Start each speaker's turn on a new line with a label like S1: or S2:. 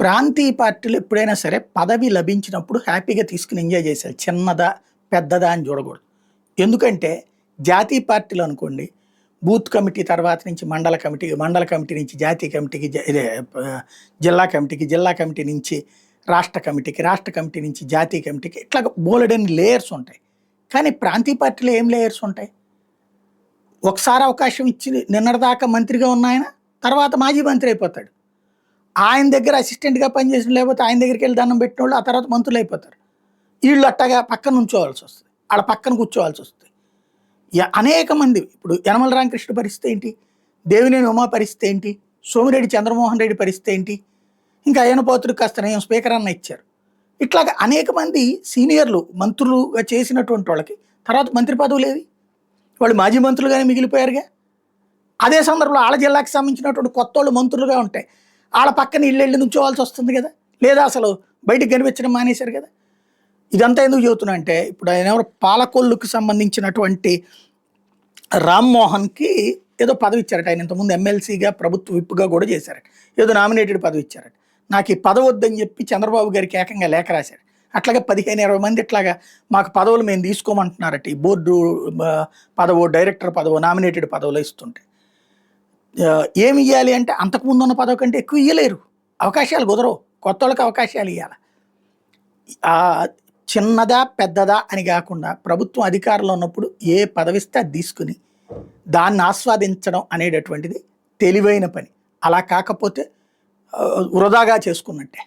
S1: ప్రాంతీయ పార్టీలు ఎప్పుడైనా సరే పదవి లభించినప్పుడు హ్యాపీగా తీసుకుని ఎంజాయ్ చేశారు. చిన్నదా, పెద్దదా అని చూడకూడదు. ఎందుకంటే జాతీయ పార్టీలు అనుకోండి, బూత్ కమిటీ తర్వాత నుంచి మండల కమిటీ, మండల కమిటీ నుంచి జాతీయ కమిటీకి, జిల్లా కమిటీకి, జిల్లా కమిటీ నుంచి రాష్ట్ర కమిటీకి, రాష్ట్ర కమిటీ నుంచి జాతీయ కమిటీకి, ఇట్లా బోలెడని లేయర్స్ ఉంటాయి. కానీ ప్రాంతీయ పార్టీలో ఏం లేయర్స్ ఉంటాయి? ఒకసారి అవకాశం ఇచ్చి నిన్నటిదాకా మంత్రిగా ఉన్న ఆయన తర్వాత మాజీ మంత్రి అయిపోతాడు. ఆయన దగ్గర అసిస్టెంట్గా పనిచేసిన, లేకపోతే ఆయన దగ్గరికి వెళ్ళి దండం పెట్టిన వాళ్ళు ఆ తర్వాత మంత్రులు అయిపోతారు. వీళ్ళు అట్టగా పక్కన ఉంచోవాల్సి వస్తుంది, వాళ్ళ పక్కన కూర్చోవాల్సి వస్తుంది. అనేక మంది, ఇప్పుడు యనమల రామకృష్ణ పరిస్థితి ఏంటి, దేవినేని ఉమా పరిస్థితి ఏంటి, సోమిరెడ్డి చంద్రమోహన్ రెడ్డి పరిస్థితి ఏంటి, ఇంకా అయ్యనపోతుడికి కాస్త నేను స్పీకర్ అన్న ఇచ్చారు. ఇట్లాగా అనేక మంది సీనియర్లు మంత్రులుగా చేసినటువంటి వాళ్ళకి తర్వాత మంత్రి పదవులు ఏవి? వాళ్ళు మాజీ మంత్రులుగానే మిగిలిపోయారుగా. అదే సందర్భంలో వాళ్ళ జిల్లాకి సంబంధించినటువంటి కొత్త వాళ్ళు మంత్రులుగా ఉంటాయి, వాళ్ళ పక్కన ఇళ్ళెళ్ళి నుంచోవాల్సి వస్తుంది కదా, లేదా అసలు బయటికి కనిపించడం మానేశారు కదా. ఇదంతా ఎందుకు చెబుతున్నా అంటే, ఇప్పుడు ఆయన ఎవరు పాలకొల్లుకి సంబంధించినటువంటి రామ్మోహన్కి ఏదో పదవి ఇచ్చారట. ఆయన ఇంతకుముందు ఎమ్మెల్సీగా ప్రభుత్వ విప్పుగా కూడా చేశారట, ఏదో నామినేటెడ్ పదవి ఇచ్చారట. నాకు ఈ పదవి వద్దని చెప్పి చంద్రబాబు గారికి ఏకంగా లేఖ రాశారు. అట్లాగే 15-20 మంది ఇట్లాగా మాకు పదవులు మేము తీసుకోమంటున్నారట. ఈ బోర్డు పదవో, డైరెక్టర్ పదవో, నామినేటెడ్ పదవులు ఇస్తుంటే ఏమి ఇవ్వాలి అంటే అంతకుముందు ఉన్న పదవి కంటే ఎక్కువ ఇవ్వలేరు. అవకాశాలు కుదరవు, కొత్త వాళ్ళకి అవకాశాలు ఇవ్వాలి. చిన్నదా పెద్దదా అని కాకుండా ప్రభుత్వం అధికారంలో ఉన్నప్పుడు ఏ పదవిస్తే అది తీసుకుని దాన్ని ఆస్వాదించడం అనేటటువంటిది తెలివైన పని. అలా కాకపోతే వృధాగా చేసుకున్నట్టే.